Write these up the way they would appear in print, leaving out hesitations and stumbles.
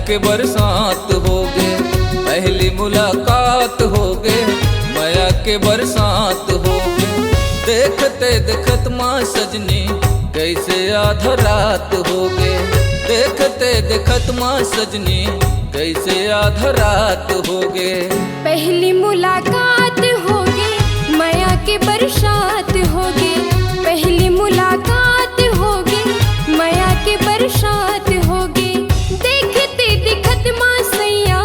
के बरसात होगे। पहली मुलाकात होगे, माया के बरसात होगे। देखते देखत माँ सजनी कैसे आधा रात होगे। देखते देखत माँ सजनी कैसे आधा रात होगे। पहली मुलाकात होगे, माया के बरसात होगे। पहली मुलाकात होगे, माया के बरसात होगे। देखते दिखत माँ सैया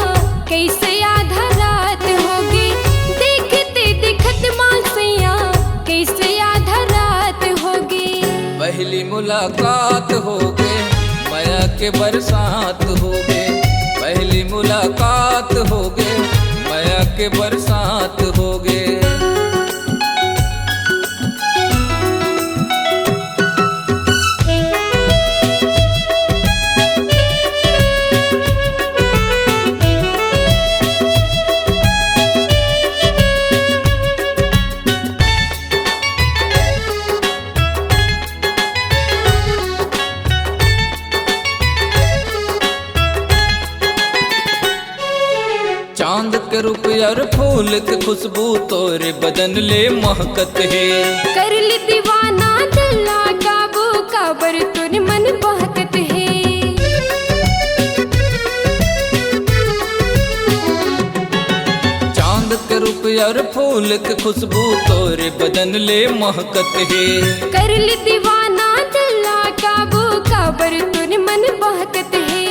कैसे आधा रात होगे। देखते दिखत माँ सैया कैसे आधा रात होगे। पहली मुलाकात होगे, माया के बरसात होगे। पहली मुलाकात होगे, माया के बरसात होगे। चांद के रूप और फूल के खुशबू तोरे बदन ले महकत है। कर ली दीवाना दिला काबू काबर तुर मन बहकत है। चांद के रूप और फूल के खुशबू तोरे बदन ले महकत है। कर ली दीवाना दिला काबू काबर तुर मन बहकत है।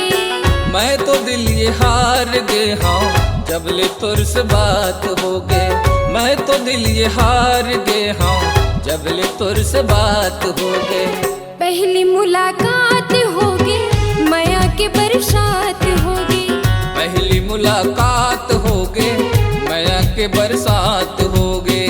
मैं तो दिल ये हार गए हाँ जब ले तुर से बात हो गए। मैं तो दिल ये हार गए हाँ जब ले तुर से बात हो गए। पहली मुलाकात होगी, माया के बरसात होगी। पहली मुलाकात होगे, माया के बरसात होगे।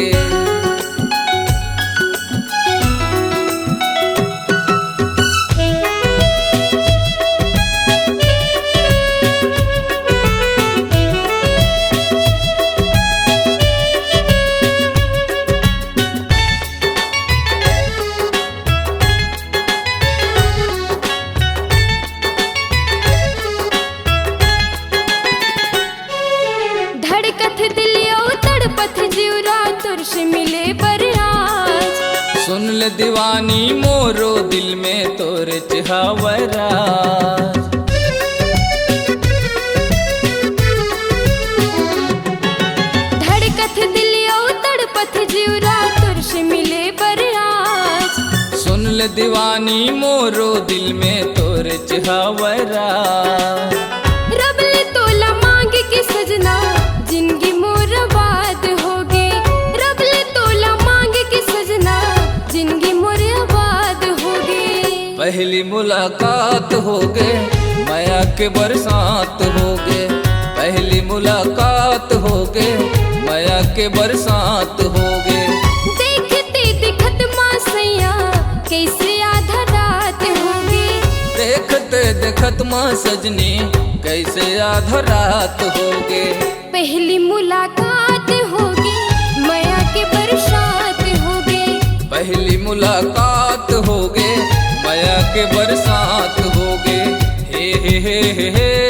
धड़कत दिलियो तड़पत जीवरा तुर से मिले बरराज। सुन ले दीवानी मोरो दिल में तोरे चाहवरा। धड़कत दिलियो तड़पत जीवरा तुर से मिले बरराज। सुन ले दीवानी मोरो दिल में तोरे चाहवरा। रब ले तोला मांग के सजना जिंदगी मोर आबाद होगे। रब ले तोला मांग के सजना जिंदगी मोर आबाद होगे। पहली मुलाकात होगे, माया के बरसात होगे। पहली मुलाकात होगे, माया के बरसात होगे। देखते दिखत माँ सैया कैसे आधा रात होगे। देखते देखत माँ सजनी कैसे आधा रात होगे। पहली मुलाकात होगी, माया के बरसात होगे। पहली मुलाकात होगे, माया के बरसात होगे। हे हे हे हे हे।